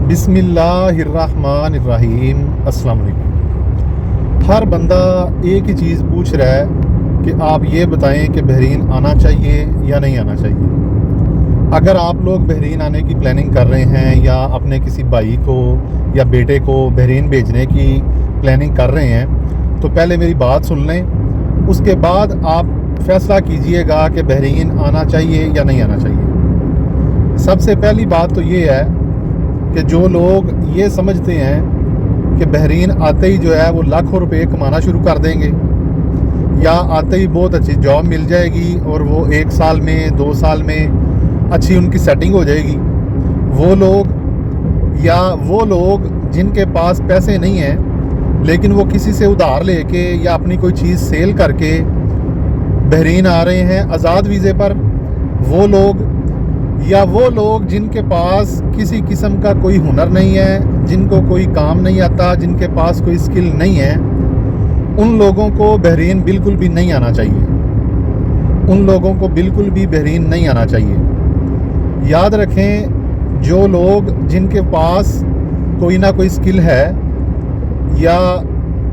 بسم اللہ الرحمن الرحیم۔ السلام علیکم۔ ہر بندہ ایک ہی چیز پوچھ رہا ہے کہ آپ یہ بتائیں کہ بحرین آنا چاہیے یا نہیں آنا چاہیے۔ اگر آپ لوگ بحرین آنے کی پلاننگ کر رہے ہیں یا اپنے کسی بھائی کو یا بیٹے کو بحرین بھیجنے کی پلاننگ کر رہے ہیں تو پہلے میری بات سن لیں، اس کے بعد آپ فیصلہ کیجئے گا کہ بحرین آنا چاہیے یا نہیں آنا چاہیے۔ سب سے پہلی بات تو یہ ہے کہ جو لوگ یہ سمجھتے ہیں کہ بحرین آتے ہی جو ہے وہ لاکھوں روپے کمانا شروع کر دیں گے یا آتے ہی بہت اچھی جاب مل جائے گی اور وہ 1 سال میں 2 سال میں اچھی ان کی سیٹنگ ہو جائے گی، وہ لوگ جن کے پاس پیسے نہیں ہیں لیکن وہ کسی سے ادھار لے کے یا اپنی کوئی چیز سیل کر کے بحرین آ رہے ہیں آزاد ویزے پر، وہ لوگ جن کے پاس کسی قسم کا کوئی ہنر نہیں ہے، جن کو کوئی کام نہیں آتا، جن کے پاس کوئی اسکل نہیں ہے، ان لوگوں کو بحرین بالکل بھی نہیں آنا چاہیے۔ یاد رکھیں، جو لوگ جن کے پاس کوئی نہ کوئی اسکل ہے یا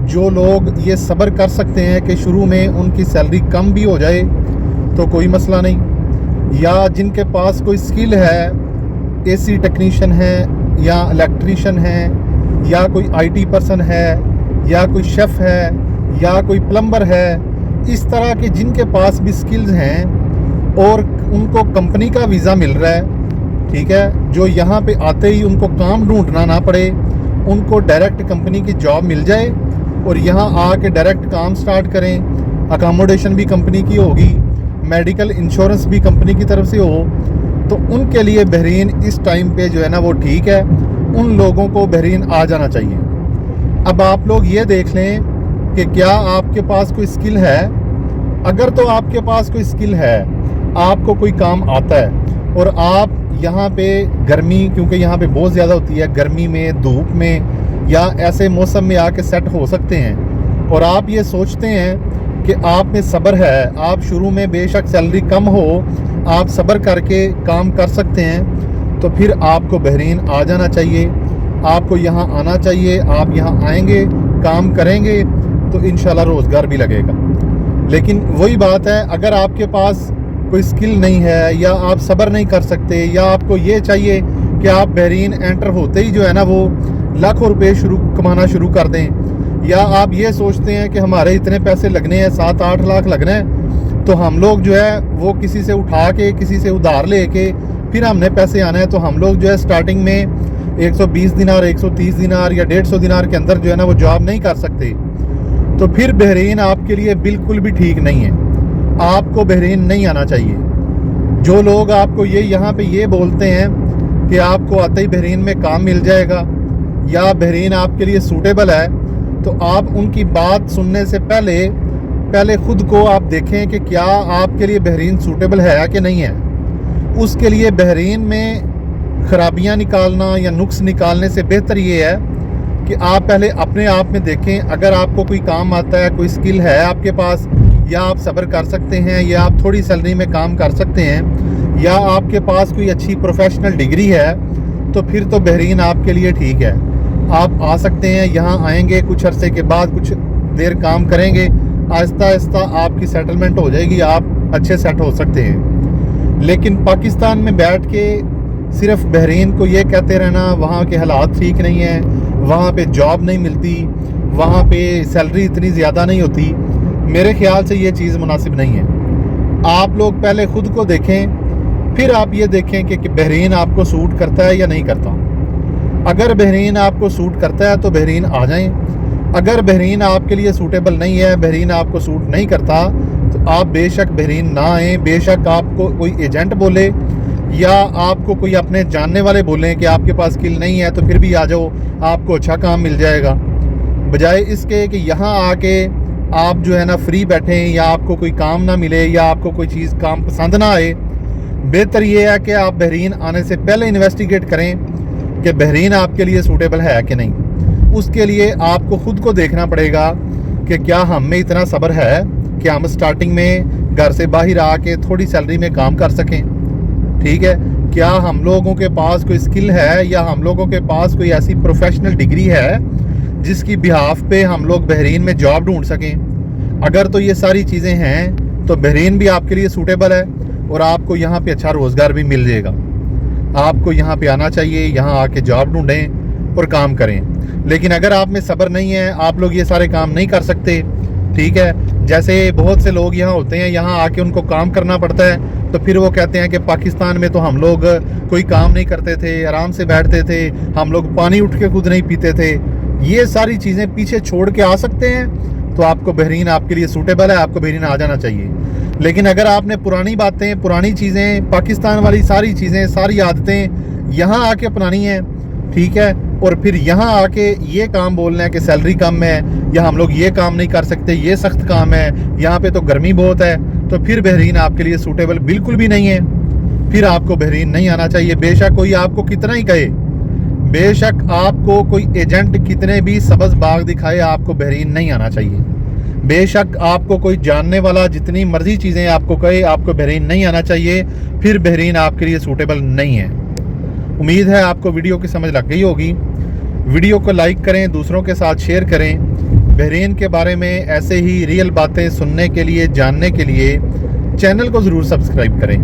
جو لوگ یہ صبر کر سکتے ہیں کہ شروع میں ان کی سیلری کم بھی ہو جائے تو کوئی مسئلہ نہیں، یا جن کے پاس کوئی اسکل ہے، اے سی ٹیکنیشین ہے یا الیکٹریشین ہے یا کوئی آئی ٹی پرسن ہے یا کوئی شیف ہے یا کوئی پلمبر ہے، اس طرح کے جن کے پاس بھی اسکلز ہیں اور ان کو کمپنی کا ویزا مل رہا ہے، ٹھیک ہے، جو یہاں پہ آتے ہی ان کو کام ڈھونڈنا نہ پڑے، ان کو ڈائریکٹ کمپنی کی جاب مل جائے اور یہاں آ کے ڈائریکٹ کام سٹارٹ کریں، اکاموڈیشن بھی کمپنی کی ہوگی، میڈیکل انشورنس بھی کمپنی کی طرف سے ہو، تو ان کے لیے بحرین اس ٹائم پہ جو ہے نا وہ ٹھیک ہے، ان لوگوں کو بحرین آ جانا چاہیے۔ اب آپ لوگ یہ دیکھ لیں کہ کیا آپ کے پاس کوئی اسکل ہے۔ اگر تو آپ کے پاس کوئی اسکل ہے، آپ کو کوئی کام آتا ہے اور آپ یہاں پہ گرمی، کیونکہ یہاں پہ بہت زیادہ ہوتی ہے، گرمی میں، دھوپ میں یا ایسے موسم میں آ کے سیٹ ہو سکتے ہیں، اور آپ یہ سوچتے ہیں کہ آپ میں صبر ہے، آپ شروع میں بے شک سیلری کم ہو، آپ صبر کر کے کام کر سکتے ہیں، تو پھر آپ کو بحرین آ جانا چاہیے، آپ کو یہاں آنا چاہیے۔ آپ یہاں آئیں گے، کام کریں گے تو انشاءاللہ روزگار بھی لگے گا۔ لیکن وہی بات ہے، اگر آپ کے پاس کوئی اسکل نہیں ہے یا آپ صبر نہیں کر سکتے یا آپ کو یہ چاہیے کہ آپ بحرین انٹر ہوتے ہی جو ہے نا وہ لاکھوں روپے کمانا شروع کر دیں، یا آپ یہ سوچتے ہیں کہ ہمارے اتنے پیسے لگنے ہیں، 7-8 لاکھ لگنا ہے، تو ہم لوگ جو ہے وہ کسی سے اٹھا کے، کسی سے ادھار لے کے پھر ہم نے پیسے آنا ہے، تو ہم لوگ جو ہے سٹارٹنگ میں 120 دینار، 130 دینار یا 150 دینار کے اندر جو ہے نا وہ جاب نہیں کر سکتے، تو پھر بحرین آپ کے لیے بالکل بھی ٹھیک نہیں ہے، آپ کو بحرین نہیں آنا چاہیے۔ جو لوگ آپ کو یہاں پہ یہ بولتے ہیں کہ آپ کو آتے ہی بحرین میں کام مل جائے گا یا بحرین آپ کے لیے سوٹیبل ہے، تو آپ ان کی بات سننے سے پہلے خود کو آپ دیکھیں کہ کیا آپ کے لیے بحرین سوٹیبل ہے کہ نہیں ہے۔ اس کے لیے بحرین میں خرابیاں نکالنا یا نقص نکالنے سے بہتر یہ ہے کہ آپ پہلے اپنے آپ میں دیکھیں، اگر آپ کو کوئی کام آتا ہے، کوئی اسکل ہے آپ کے پاس، یا آپ صبر کر سکتے ہیں، یا آپ تھوڑی سیلری میں کام کر سکتے ہیں، یا آپ کے پاس کوئی اچھی پروفیشنل ڈگری ہے، تو پھر تو بحرین آپ کے لیے ٹھیک ہے، آپ آ سکتے ہیں۔ یہاں آئیں گے، کچھ عرصے کے بعد کچھ دیر کام کریں گے، آہستہ آہستہ آپ کی سیٹلمنٹ ہو جائے گی، آپ اچھے سیٹ ہو سکتے ہیں۔ لیکن پاکستان میں بیٹھ کے صرف بحرین کو یہ کہتے رہنا وہاں کے حالات ٹھیک نہیں ہیں، وہاں پہ جاب نہیں ملتی، وہاں پہ سیلری اتنی زیادہ نہیں ہوتی، میرے خیال سے یہ چیز مناسب نہیں ہے۔ آپ لوگ پہلے خود کو دیکھیں، پھر آپ یہ دیکھیں کہ بحرین آپ کو سوٹ کرتا ہے یا نہیں کرتا۔ اگر بحرین آپ کو سوٹ کرتا ہے تو بحرین آ جائیں، اگر بحرین آپ کے لیے سوٹیبل نہیں ہے، بحرین آپ کو سوٹ نہیں کرتا، تو آپ بے شک بحرین نہ آئیں۔ بے شک آپ کو کوئی ایجنٹ بولے یا آپ کو کوئی اپنے جاننے والے بولیں کہ آپ کے پاس اسکل نہیں ہے تو پھر بھی آ جاؤ، آپ کو اچھا کام مل جائے گا، بجائے اس کے کہ یہاں آ کے آپ جو ہے نا فری بیٹھیں یا آپ کو کوئی کام نہ ملے یا آپ کو کوئی چیز کام پسند نہ آئے۔ بہتر یہ ہے کہ آپ بحرین آنے سے پہلے انویسٹیگیٹ کریں کہ بحرین آپ کے لیے سوٹیبل ہے کہ نہیں۔ اس کے لیے آپ کو خود کو دیکھنا پڑے گا کہ کیا ہم میں اتنا صبر ہے کہ ہم سٹارٹنگ میں گھر سے باہر آ کے تھوڑی سیلری میں کام کر سکیں، ٹھیک ہے، کیا ہم لوگوں کے پاس کوئی اسکل ہے یا ہم لوگوں کے پاس کوئی ایسی پروفیشنل ڈگری ہے جس کی بہاف پہ ہم لوگ بحرین میں جاب ڈھونڈ سکیں؟ اگر تو یہ ساری چیزیں ہیں تو بحرین بھی آپ کے لیے سوٹیبل ہے اور آپ کو یہاں پہ اچھا روزگار بھی مل جائے گا۔ آپ کو یہاں پہ آنا چاہیے، یہاں آ کے جاب ڈھونڈیں اور کام کریں۔ لیکن اگر آپ میں صبر نہیں ہے، آپ لوگ یہ سارے کام نہیں کر سکتے، ٹھیک ہے، جیسے بہت سے لوگ یہاں ہوتے ہیں، یہاں آ کے ان کو کام کرنا پڑتا ہے تو پھر وہ کہتے ہیں کہ پاکستان میں تو ہم لوگ کوئی کام نہیں کرتے تھے، آرام سے بیٹھتے تھے، ہم لوگ پانی اٹھ کے خود نہیں پیتے تھے۔ یہ ساری چیزیں پیچھے چھوڑ کے آ سکتے ہیں تو آپ کو بحرین آپ کے لیے سوٹیبل ہے، آپ کو بحرین آ جانا چاہیے۔ لیکن اگر آپ نے پرانی باتیں، پرانی چیزیں، پاکستان والی ساری چیزیں، ساری عادتیں یہاں آ کے اپنانی ہیں، ٹھیک ہے، اور پھر یہاں آ کے یہ کام بولنا ہے کہ سیلری کم ہے یا ہم لوگ یہ کام نہیں کر سکتے، یہ سخت کام ہے، یہاں پہ تو گرمی بہت ہے، تو پھر بحرین آپ کے لیے سوٹیبل بالکل بھی نہیں ہے۔ پھر آپ کو بحرین نہیں آنا چاہیے، بے شک کوئی آپ کو کتنا ہی کہے، بے شک آپ کو کوئی ایجنٹ کتنے بھی سبز باغ دکھائے، آپ کو بحرین نہیں آنا چاہیے۔ بے شک آپ کو کوئی جاننے والا جتنی مرضی چیزیں آپ کو کہے، آپ کو بحرین نہیں آنا چاہیے، پھر بحرین آپ کے لیے سوٹیبل نہیں ہے۔ امید ہے آپ کو ویڈیو کی سمجھ لگ گئی ہوگی۔ ویڈیو کو لائک کریں، دوسروں کے ساتھ شیئر کریں۔ بحرین کے بارے میں ایسے ہی ریئل باتیں سننے کے لیے، جاننے کے لیے چینل کو ضرور سبسکرائب کریں۔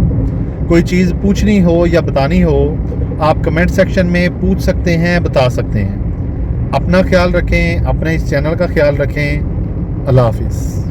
کوئی چیز پوچھنی ہو یا بتانی ہو، آپ کمنٹ سیکشن میں پوچھ سکتے ہیں، بتا سکتے ہیں۔ اپنا خیال رکھیں، اپنے اس چینل کا خیال رکھیں۔ اللہ حافظ۔